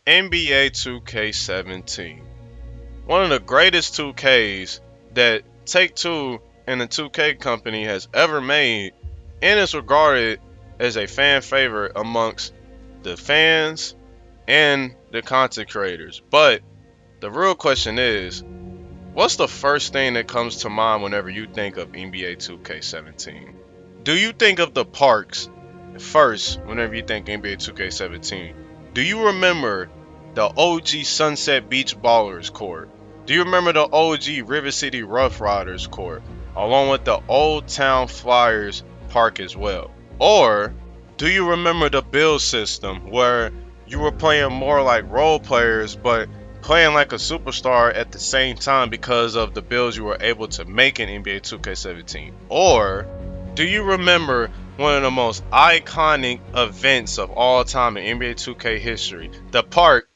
NBA 2K17. One of the greatest 2Ks that Take-Two and the 2K company has ever made, and is regarded as a fan favorite amongst the fans and the content creators. But the real question is, what's the first thing that comes to mind whenever you think of NBA 2K17? Do you think of the parks first whenever you think NBA 2K17? Do you remember the OG Sunset Beach Ballers court? Do you remember the OG River City Rough Riders court, along with the Old Town Flyers park as well? Or do you remember the build system where you were playing more like role players but playing like a superstar at the same time because of the builds you were able to make in NBA 2K17? Or do you remember one of the most iconic events of all time in NBA 2K history, the park,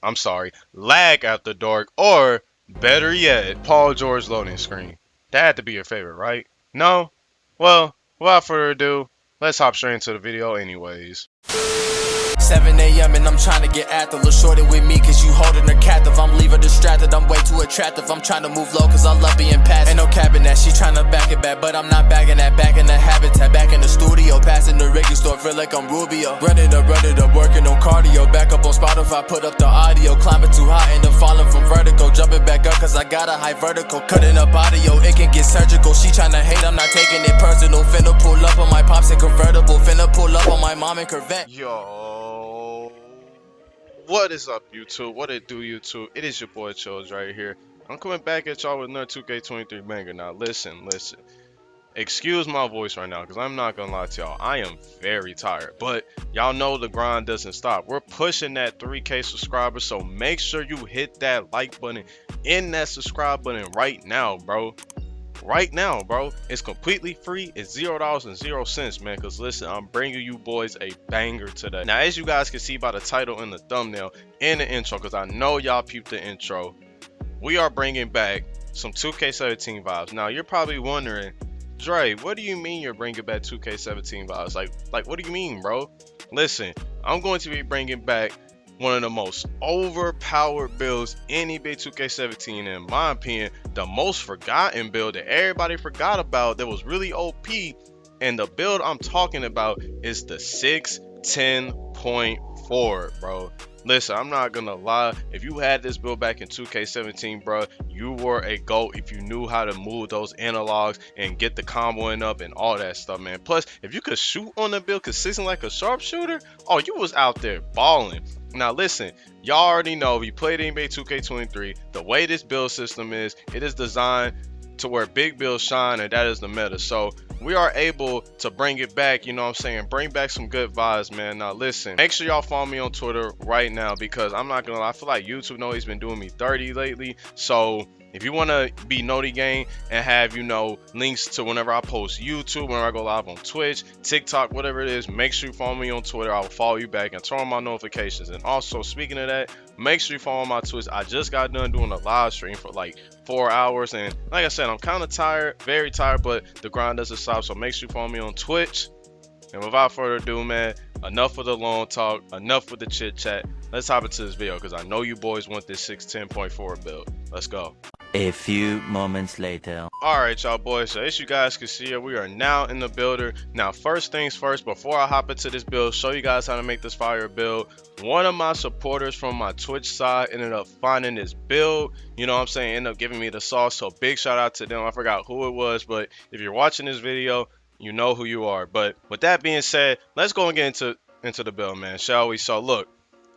I'm sorry, lag after dark, or better yet, Paul George loading screen? That had to be your favorite, right? No? Well, without further ado, let's hop straight into the video anyways. 7 a.m. and I'm trying to get active. Look shorty with me cause you holding her captive. I'm leaving distracted, I'm way too attractive. I'm trying to move low cause I love being passive. Ain't no capping that, she trying to back it back, but I'm not backing that. Back in the habitat, back in the studio, passing the Ricky store, feel like I'm Rubio. Running up, working on cardio. Back up on Spotify, put up the audio. Climbing too high, end up falling from vertical. Jumping back up cause I got a high vertical. Cutting up audio, it can get surgical. She trying to hate, I'm not taking it personal. Finna pull up on my pops and convertible. Finna pull up on my mom and Corvette. Yo, what is up, YouTube? What it do, YouTube? It is your boy ChillDree right here. I'm coming back at y'all with another 2K23 banger. Now, listen. Excuse my voice right now, because I'm not gonna lie to y'all. I am very tired, but y'all know the grind doesn't stop. We're pushing that 3K subscribers, so make sure you hit that like button and that subscribe button right now, bro. Right now, bro. It's completely free. It's $0.00, man. Because listen, I'm bringing you boys a banger today. Now, as you guys can see by the title and the thumbnail and the intro, because I know y'all peeped the intro, we are bringing back some 2K17 vibes. Now, you're probably wondering, Dre, what do you mean you're bringing back 2K17 vibes? Like, what do you mean, bro? Listen, I'm going to be bringing back one of the most overpowered builds in NBA 2K17, in my opinion, the most forgotten build that everybody forgot about that was really OP. And the build I'm talking about is the 610.4, bro. Listen, I'm not gonna lie, if you had this build back in 2K17, bro, you were a GOAT if you knew how to move those analogs and get the comboing up and all that stuff, man. Plus, if you could shoot on the build consistent like a sharpshooter, oh, you was out there balling. Now listen, y'all already know if you played NBA 2K23, the way this build system is, it is designed to where big builds shine, and that is the meta. So we are able to bring it back, you know what I'm saying, bring back some good vibes, man. Now listen, make sure y'all follow me on Twitter right now, because I'm not gonna lie, I feel like YouTube know he's been doing me dirty lately. So if you want to be Noti Gang and have, you know, links to whenever I post YouTube, whenever I go live on Twitch, TikTok, whatever it is, make sure you follow me on Twitter. I will follow you back and turn on my notifications. And also, speaking of that, make sure you follow my Twitch. I just got done doing a live stream for like 4 hours. And like I said, I'm kind of tired, very tired, but the grind doesn't stop. So make sure you follow me on Twitch. And without further ado, man, enough with the long talk, enough with the chit chat. Let's hop into this video, because I know you boys want this 610.4 build. Let's go. A few moments later. Alright, y'all boys, so as you guys can see here, we are now in the builder. Now, first things first, before I hop into this build, show you guys how to make this fire build. One of my supporters from my Twitch side ended up finding this build, you know what I'm saying, ended up giving me the sauce. So big shout out to them. I forgot who it was, but if you're watching this video, you know who you are. But with that being said, let's go and get into the build, man, shall we? So look,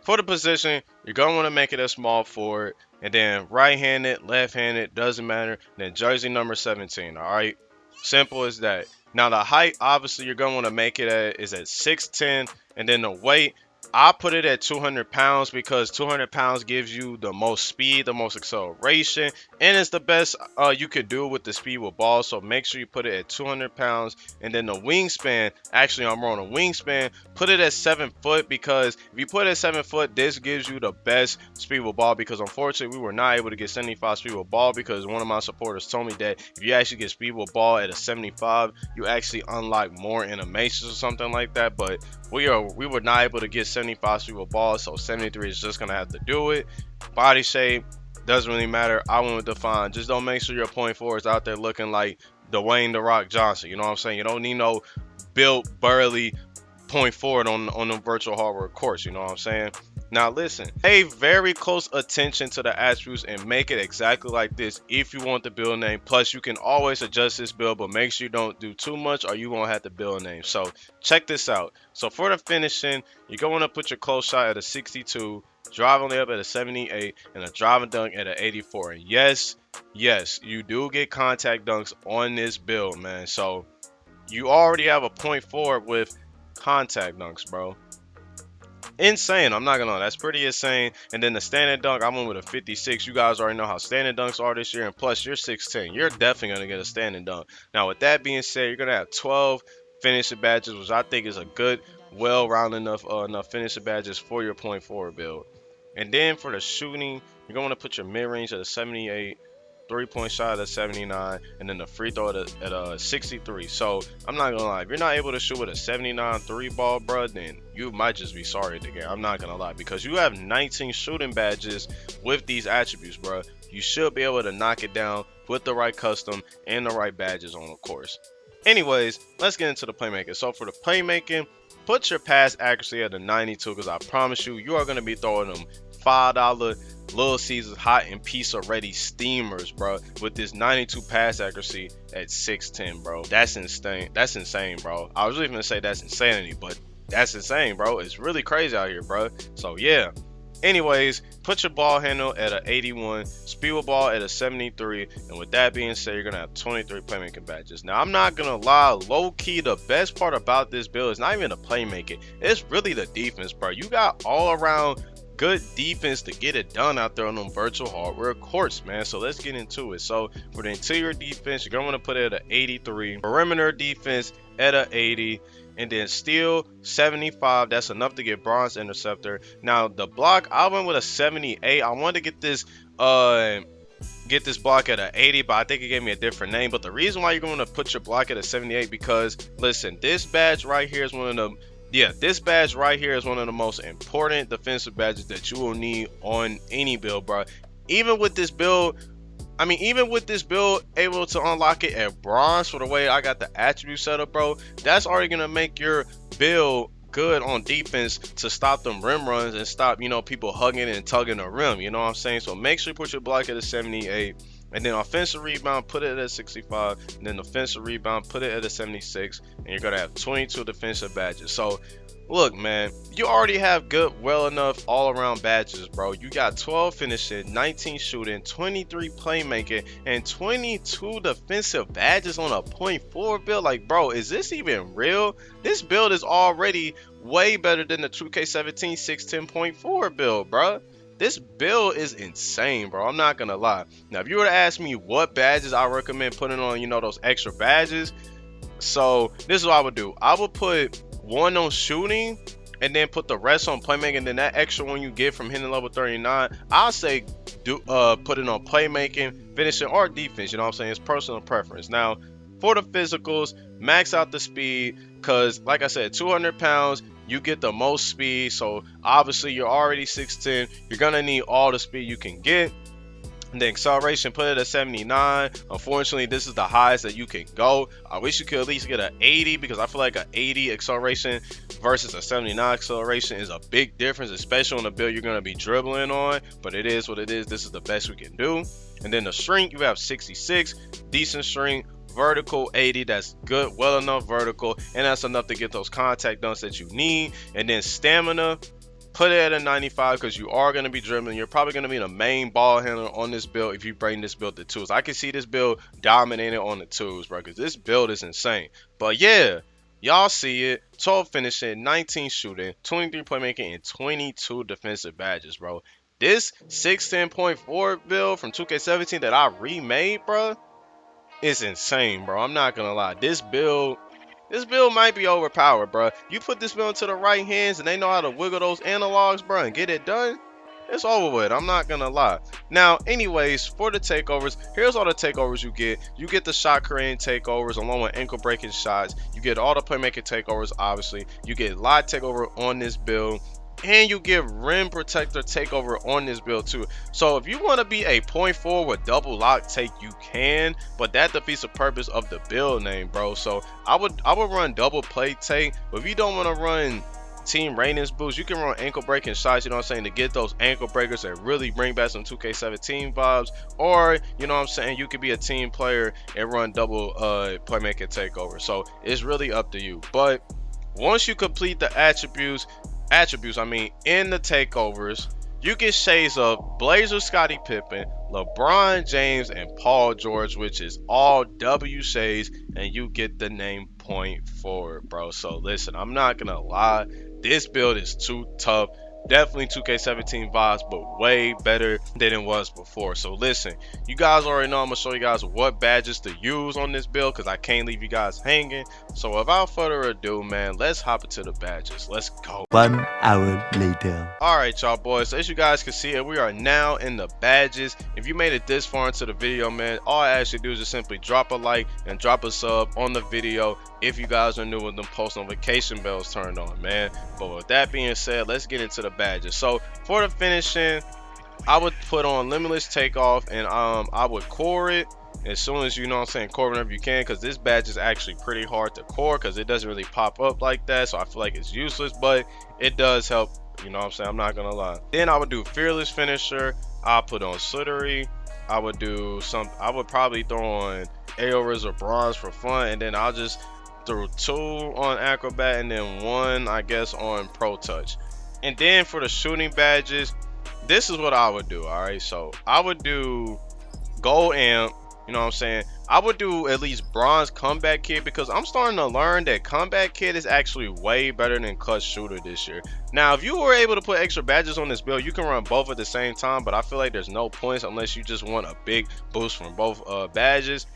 for the position, you're gonna want to make it a small forward, and then right-handed, left-handed, doesn't matter. Then jersey number 17. All right, simple as that. Now the height, obviously, you're gonna want to make it is at 6'10", and then the weight, I put it at 200 pounds because 200 pounds gives you the most speed, the most acceleration, and it's the best you could do with the speed with balls. So make sure you put it at 200 pounds. And then the wingspan, actually I'm wrong, the wingspan, put it at 7 foot, because if you put it at 7 foot, this gives you the best speed with ball, because unfortunately we were not able to get 75 speed with ball, because one of my supporters told me that if you actually get speed with ball at a 75, you actually unlock more animations or something like that. But we were not able to get 75 speed with ball, so 73 is just gonna have to do it. Body shape doesn't really matter. I went with Define. Just don't make sure your point four is out there looking like Dwayne The Rock Johnson. You know what I'm saying? You don't need no built burly point forward on the virtual hardware course. You know what I'm saying? Now listen, pay very close attention to the attributes and make it exactly like this if you want the build name. Plus you can always adjust this build, but make sure you don't do too much or you won't have the build name. So check this out. So for the finishing, you're going to put your close shot at a 62, drive on the up at a 78, and a driving dunk at an 84. And yes, you do get contact dunks on this build, man. So you already have a point forward with contact dunks, bro. Insane. I'm not gonna lie, that's pretty insane. And then the standing dunk, I went with a 56. You guys already know how standing dunks are this year, and plus you're 6'10", you're definitely gonna get a standing dunk. Now with that being said, you're gonna have 12 finishing badges, which I think is a good, well-rounded enough finishing badges for your point forward build. And then for the shooting, you're going to put your mid-range at a 78, three-point shot at a 79, and then the free throw at a 63. So I'm not gonna lie, if you're not able to shoot with a 79 three ball, bro, then you might just be sorry at the game. I'm not gonna lie, because you have 19 shooting badges with these attributes, bro. You should be able to knock it down with the right custom and the right badges on the course. Anyways, let's get into the playmaking. So for the playmaking, put your pass accuracy at a 92, because I promise you, you are going to be throwing them $5 Little Caesars hot and pizza ready steamers, bro, with this 92 pass accuracy at 6'10", bro. That's insane. That's insane, bro. I was really gonna say that's insanity, but that's insane, bro. It's really crazy out here, bro. So yeah. Anyways, put your ball handle at an 81, speed with ball at a 73, and with that being said, you're gonna have 23 playmaking badges. Now, I'm not gonna lie, low key, the best part about this build is not even the playmaking. It's really the defense, bro. You got all around good defense to get it done out there on them virtual hardware courts, man. So let's get into it. So for the interior defense, you're going to put it at an 83, perimeter defense at an 80, and then steal 75. That's enough to get bronze interceptor. Now the block, I went with a 78. I wanted to get this block at an 80, but I think it gave me a different name. But the reason why you're going to put your block at a 78, because listen, this badge right here is one of the this badge right here is one of the most important defensive badges that you will need on any build, bro. Even with this build, able to unlock it at bronze for the way I got the attribute set up, bro, that's already gonna make your build good on defense to stop them rim runs and stop, you know, people hugging and tugging the rim. You know what I'm saying? So make sure you put your block at a 78. And then offensive rebound, put it at a 65. And then offensive rebound, put it at a 76. And you're going to have 22 defensive badges. So, look, man, you already have good, well enough all-around badges, bro. You got 12 finishing, 19 shooting, 23 playmaking, and 22 defensive badges on a .4 build. Like, bro, is this even real? This build is already way better than the 2K17 610.4 build, bro. This build is insane, bro. I'm not gonna lie. Now, if you were to ask me what badges I recommend putting on, you know, those extra badges, so this is what I would do. I would put one on shooting and then put the rest on playmaking. And then that extra one you get from hitting level 39, I'll say put it on playmaking, finishing, or defense. You know what I'm saying? It's personal preference. Now, for the physicals, max out the speed, because like I said, 200 pounds, you get the most speed. So obviously you're already 6'10", you're gonna need all the speed you can get. And the acceleration, put it at 79. Unfortunately, this is the highest that you can go. I wish you could at least get an 80, because I feel like an 80 acceleration versus a 79 acceleration is a big difference, especially on the build you're going to be dribbling on. But it is what it is. This is the best we can do. And then the shrink, you have 66, decent shrink. Vertical 80, that's good, well enough vertical, and that's enough to get those contact dunks that you need. And then stamina, put it at a 95, because you are going to be dribbling. You're probably going to be the main ball handler on this build if you bring this build to twos. I can see this build dominating on the twos, bro, because this build is insane. But yeah, y'all see it. 12 finishing, 19 shooting, 23 playmaking, and 22 defensive badges, bro. This 610.4 build from 2K17 that I remade, bro, is insane, bro. I'm not gonna lie. This build might be overpowered, bro. You put this build into the right hands and they know how to wiggle those analogs, bro, and get it done, it's over with. I'm not gonna lie. Now, anyways, for the takeovers, here's all the takeovers you get. You get the shot creating takeovers along with ankle breaking shots. You get all the playmaking takeovers, obviously. You get live takeover on this build. and you get rim protector takeover on this build too. So if you want to be a point forward with double lock take, you can, but that defeats the purpose of the build name, bro. So I would run double play take, but if you don't want to run team ratings boost, you can run ankle breaking shots, you know what I'm saying, to get those ankle breakers that really bring back some 2K17 vibes. Or, you know what I'm saying, you could be a team player and run double playmaking takeover. So it's really up to you. But once you complete the attributes I mean in the takeovers, you get shades of Blazer, Scottie Pippen, LeBron James, and Paul George, which is all W shades, and you get the name point forward, bro. So listen, I'm not gonna lie, this build is too tough. Definitely 2K17 vibes, but way better than it was before. So listen, you guys already know I'm gonna show you guys what badges to use on this build, because I can't leave you guys hanging. So without further ado, man, let's hop into the badges. Let's go. 1 hour later. Alright, y'all boys, so as you guys can see, we are now in the badges. If you made it this far into the video, man, all I ask you to do is just simply drop a like and drop a sub on the video if you guys are new with them post notification bells turned on, man. But with that being said, let's get into the badges. So for the finishing, I would put on Limitless Takeoff, and I would core it as soon as, you know what I'm saying, core whenever you can, because this badge is actually pretty hard to core because it doesn't really pop up like that. So I feel like it's useless, but it does help, you know what I'm saying, I'm not gonna lie. Then I would do Fearless Finisher. I'll put on ChillDree. I would probably throw on Aorist or Bronze for fun, and then I'll just throw 2 on Acrobat and then 1, I guess, on Pro Touch. And then for the shooting badges, this is what I would do. All right, so I would do Gold Amp, you know what I'm saying, I would do at least Bronze Comeback Kid, because I'm starting to learn that Comeback Kid is actually way better than Clutch Shooter this year. Now if you were able to put extra badges on this build, you can run both at the same time, but I feel like there's no points unless you just want a big boost from both badges.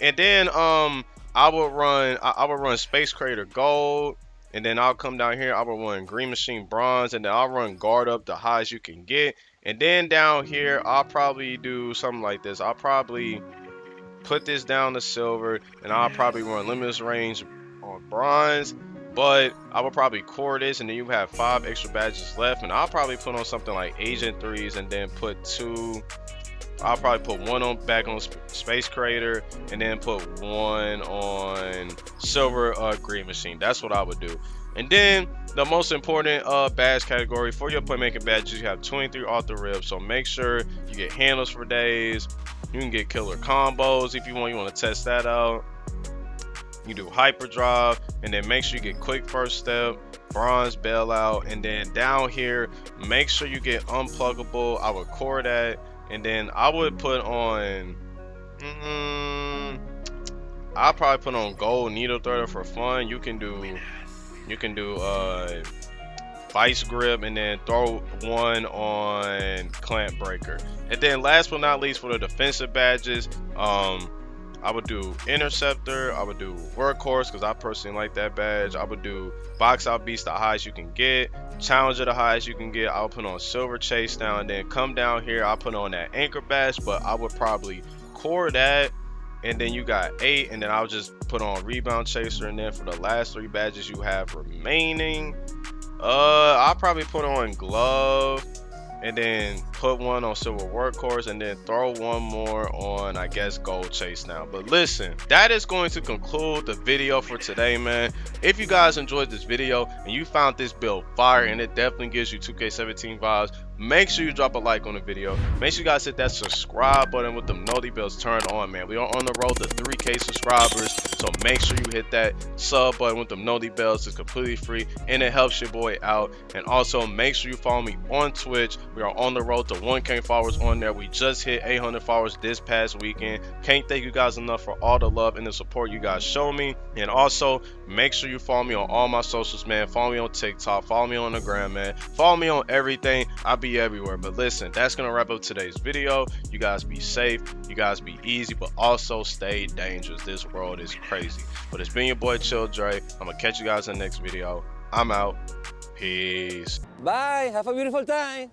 And then I would run Space Creator Gold, and then I'll come down here, I will run Green Machine Bronze, and then I'll run Guard Up the highest you can get. And then down here, I'll probably do something like this. I'll probably put this down to Silver, and I'll probably run Limitless Range on Bronze. But I will probably core this, and then you have 5 extra badges left, and I'll probably put on something like Agent 3s, and then put 2. I'll probably put 1 on back on Space Creator, and then put 1 on Silver Green Machine. That's what I would do. And then the most important badge category for your playmaking badges, you have 23 off the rib. So make sure you get handles for days. You can get killer combos if you want. You want to test that out. You do hyperdrive, and then make sure you get quick first step, bronze bailout, and then down here, make sure you get unpluggable. I would core that. And then I would put on, I'll probably put on gold needle threader for fun. You can do vice grip, and then throw 1 on clamp breaker. And then last but not least, for the defensive badges, I would do interceptor. I would do workhorse because I personally like that badge. I would do box out beast the highest you can get, challenger the highest you can get. I'll put on silver chase down, and then come down here, I'll put on that anchor badge, but I would probably core that. And then you got 8, and then I'll just put on rebound chaser. And then for the last 3 badges you have remaining, I'll probably put on glove, and then put 1 on silver workhorse, and then throw 1 more on, I guess, gold chase now. But listen, that is going to conclude the video for today, man. If you guys enjoyed this video and you found this build fire and it definitely gives you 2K17 vibes, make sure you drop a like on the video. Make sure you guys hit that subscribe button with the noti bells turned on, man. We are on the road to 3K subscribers, so make sure you hit that sub button with the noti bells. It's completely free and it helps your boy out. And also make sure you follow me on Twitch. We are on the road to 1K followers on there. We just hit 800 followers this past weekend. Can't thank you guys enough for all the love and the support you guys show me. And also make sure you follow me on all my socials, man. Follow me on TikTok, follow me on the gram, man. Follow me on everything. I'll be everywhere. But listen, that's gonna wrap up today's video. You guys be safe, you guys be easy, but also stay dangerous. This world is crazy. But it's been your boy ChillDree. I'm gonna catch you guys in the next video. I'm out. Peace. Bye. Have a beautiful time.